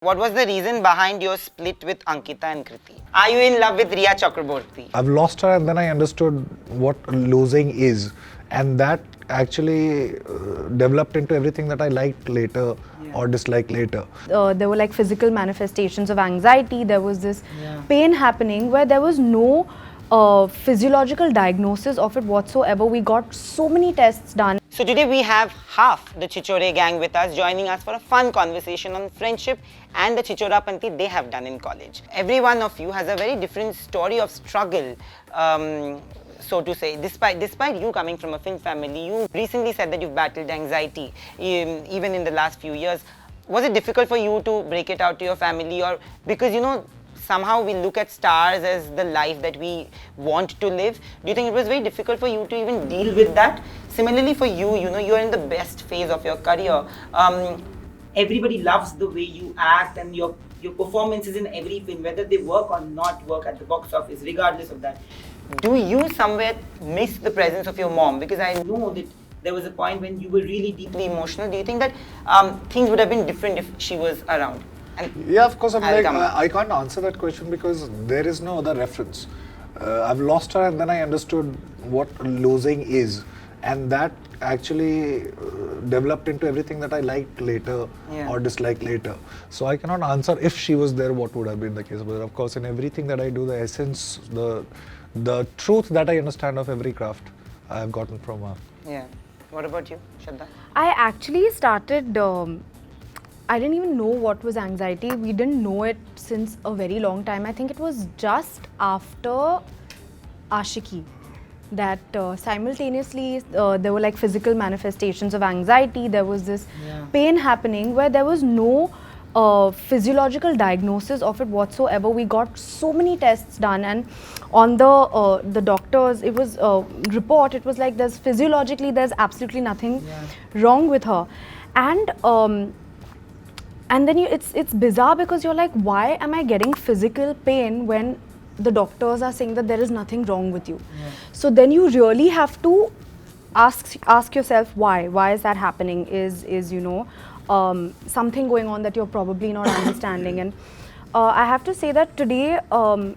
What was the reason behind your split with Ankita and Kriti? Are you in love with Rhea Chakraborty? I've lost her and then I understood what losing is. And that actually developed into everything that I liked later or disliked later. There were like physical manifestations of anxiety. There was this pain happening where there was no physiological diagnosis of it whatsoever. We got so many tests done. So today we have half the Chhichore gang with us, joining us for a fun conversation on friendship and the Chichorapanti they have done in college. Every one of you has a very different story of struggle, so to say. Despite you coming from a film family, you recently said that you've battled anxiety even in the last few years. Was it difficult for you to break it out to your family, or because somehow we look at stars as the life that we want to live? Do you think it was very difficult for you to even deal with that? Similarly for you, you're in the best phase of your career. Everybody loves the way you act and your performances in every film, whether they work or not work at the box office, regardless of that. Do you somewhere miss the presence of your mom? Because I know that there was a point when you were really deeply emotional. Do you think that things would have been different if she was around? Yeah, of course. I can't answer that question because there is no other reference. I've lost her and then I understood what losing is. And that actually developed into everything that I liked later or disliked later. So I cannot answer if she was there, what would have been the case. But of course, in everything that I do, the essence, the truth that I understand of every craft, I have gotten from her. Yeah. What about you, Shraddha? I actually started, I didn't even know what was anxiety. We didn't know it since a very long time. I think it was just after Ashiki that simultaneously there were like physical manifestations of anxiety. There was this pain happening where there was no physiological diagnosis of it whatsoever. We got so many tests done, and on the doctors, it was report. It was like there's absolutely nothing wrong with her, and then it's bizarre because you're like, why am I getting physical pain when the doctors are saying that there is nothing wrong with you? So then you really have to ask yourself why is that happening? Is something going on that you're probably not understanding? And I have to say that today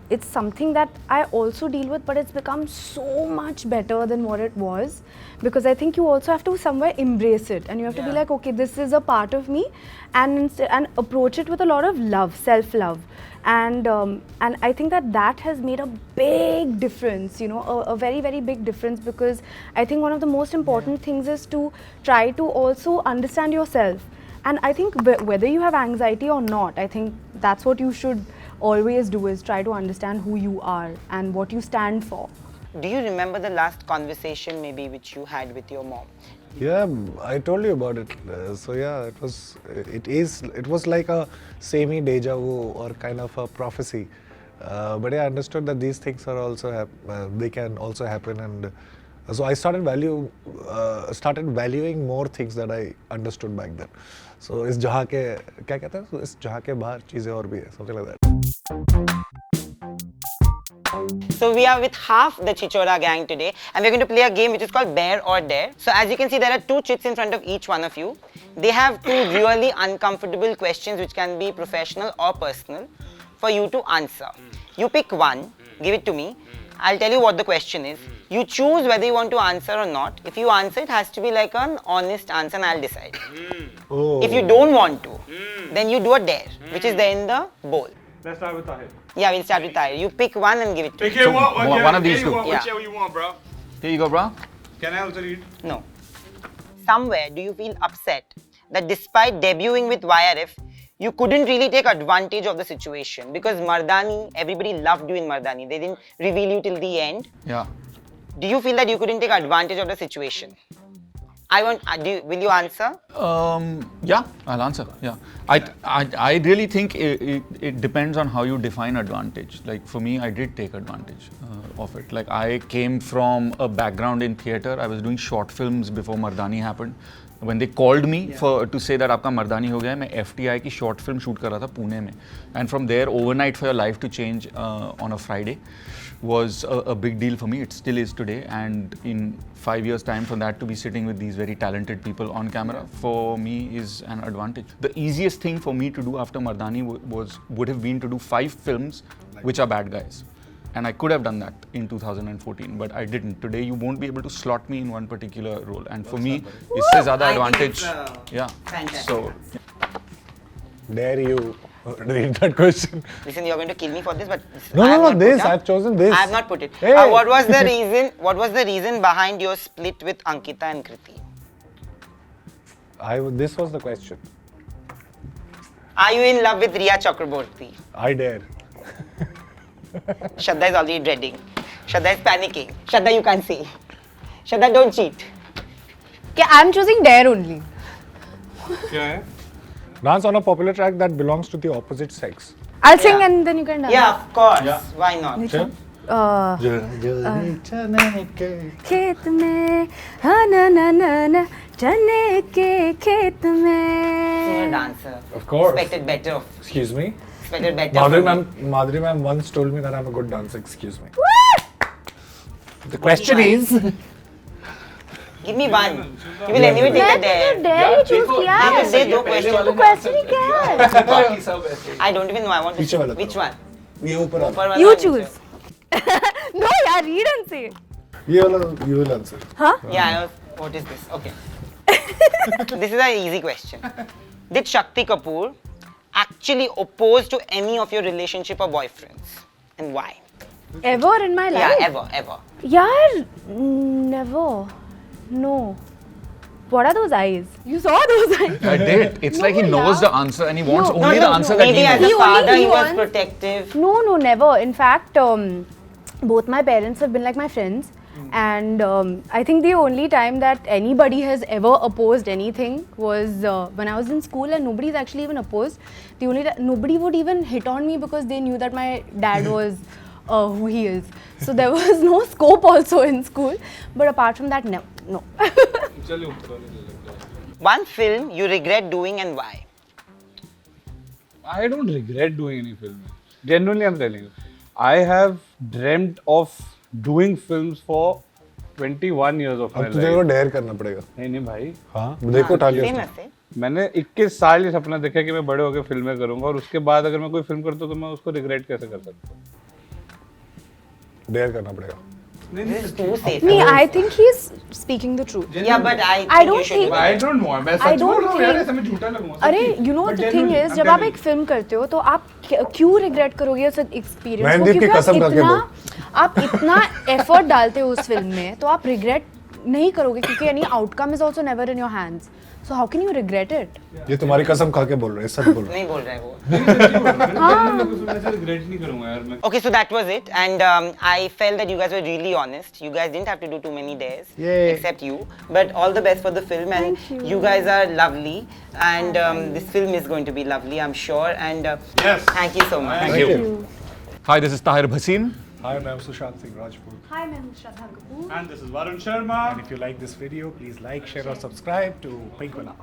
it's something that I also deal with, but it's become so much better than what it was, because I think you also have to somewhere embrace it, and you have to be like, okay, this is a part of me, and approach it with a lot of love, self-love. And I think that has made a big difference, a very, very big difference, because I think one of the most important things is to try to also understand yourself. And I think whether you have anxiety or not, I think that's what you should always do, is try to understand who you are and what you stand for. Do you remember the last conversation maybe which you had with your mom? Yeah, I told you about it. So yeah, it was like a semi deja vu or kind of a prophecy. But I understood that these things are also they can also happen, and so I started valuing more things that I understood back then. So इस जहाँ के क्या कहते हैं? इस जहाँ के बाहर चीजें और भी है, something like that. So we are with half the Chichora gang today, and we're going to play a game which is called Bear or Dare. So as you can see, there are two chits in front of each one of you. They have two really uncomfortable questions which can be professional or personal for you to answer. You pick one, give it to me. I'll tell you what the question is. You choose whether you want to answer or not. If you answer, it has to be like an honest answer, and I'll decide. If you don't want to, then you do a dare, which is there in the bowl. Let's start with Tahir. Yeah, we'll start with Tahir. You pick one and give it to me. Pick one of these two. Whichever you want, bro. Here you go, bro. Can I also read? No. Somewhere do you feel upset that despite debuting with YRF, you couldn't really take advantage of the situation? Because Mardani, everybody loved you in Mardani. They didn't reveal you till the end. Yeah. Do you feel that you couldn't take advantage of the situation? Will you answer? Yeah, I'll answer. Yeah, I really think it depends on how you define advantage. Like for me, I did take advantage of it. Like I came from a background in theatre. I was doing short films before Mardani happened. When they called me to say that आपका मर्दानी हो गया है, मैं FTI की short film shoot कर रहा था पुणे में. And from there, overnight for your life to change on a Friday. was a big deal for me. It still is today. And in 5 years' time, for that to be sitting with these very talented people on camera, for me is an advantage. The easiest thing for me to do after Mardani would have been to do 5 films which are bad guys. And I could have done that in 2014, but I didn't. Today, you won't be able to slot me in one particular role. And for me, it's a zyada advantage. Yeah. Fantastic. So, Dare you read that question? Listen, you're going to kill me for this, but No, this. I've chosen this. I have not put it. Hey. What was the reason? What was the reason behind your split with Ankita and Kriti? This was the question. Are you in love with Rhea Chakraborty? I dare. Shraddha is already dreading. Shraddha is panicking. Shraddha, you can't see. Shraddha, don't cheat. Okay, I'm choosing Dare only. क्या है? Dance on a popular track that belongs to the opposite sex. I'll sing and then you can dance. Yeah, of course. Why not? खेत में हाँ ना ना ना ना चने के खेत You're a में. dancer. Of course. Expected better. Excuse me. Expected better. Madhuri ma'am once told me that I'm a good dancer. Excuse me. The question is. Give me one. You will anyway take a dare. Dare he choose किया हाँ, है. तो दे दो question. तो question ही क्या है? I don't even know. I want to पीछे see. वाला Which करो. one? ये ऊपर ऊपर वाला. वाला You और नीचे? choose. No, yeah, read and say. ये वाला you will answer. Huh? Yeah, I was, what is this? Okay. This is an easy question. Did Shakti Kapoor actually oppose to any of your relationship or boyfriends? And why? Ever in my life? Yeah, ever. Yaar, never. No. What are those eyes? You saw those eyes? I did. It's like he knows the answer and he wants No. only the answer that Maybe he as knows. a father, he was wants- protective. No, never. In fact, both my parents have been like my friends. And I think the only time that anybody has ever opposed anything was when I was in school, and nobody's actually even opposed. The only nobody would even hit on me because they knew that my dad was who he is. So there was no scope also in school. But apart from that, no. चलिए ऊपर वाले ले लेते हैं. One film you regret doing and why? I don't regret doing any film. Genuinely, I'm telling you. I have dreamt of doing films for 21 years of my अब तुझे को life. Dare करना पड़ेगा. नहीं भाई. हाँ देखो उठा लिया Same उसने. as same. मैंने 21 साल ये सपना देखा कि मैं बड़े होकर फिल्में करूंगा और उसके बाद अगर मैं कोई फिल्म करता हूँ तो मैं उसको रिग्रेट कैसे कर सकता हूँ? डेयर करना पड़ेगा. This is too safe. Me, I think he's speaking the truth. Yeah, but I think I don't you should. think- I don't know. मैं I सच don't बोल रहा हूँ यार, think- ऐसे मैं झूठा लगूंगा. अरे सच्ची. you know But the thing genuinely, is I'm जब आप telling एक फिल्म करते हो तो आप क्यों रिग्रेट करोगे उस एक्सपीरियंस को? मेहंदीप की क्योंकि कसम खा के आप इतना एफर्ट डालते हो उस फिल्म में तो आप रिग्रेट नहीं करोगे क्योंकि यानी outcome is also never in your hands. So how can you regret it? ये तुम्हारी कसम खा के बोल रहे हैं, सच बोल रहे हैं. नहीं बोल रहा है वो. मैं ऐसे रिग्रेट नहीं करूंगा यार मैं. Okay, so that was it, and I felt that you guys were really honest. You guys didn't have to do too many days, Yay. except you. But all the best for the film, and Thank you guys are lovely, and this film is going to be lovely, I'm sure. And Yes. thank you so much. Thank you. Hi, this is Tahir Bhasin. Hi, I'm Sushant Singh Rajput. Hi, I'm Shraddha Kapoor. And this is Varun Sharma. And if you like this video, please like, share or subscribe to Pink Villa.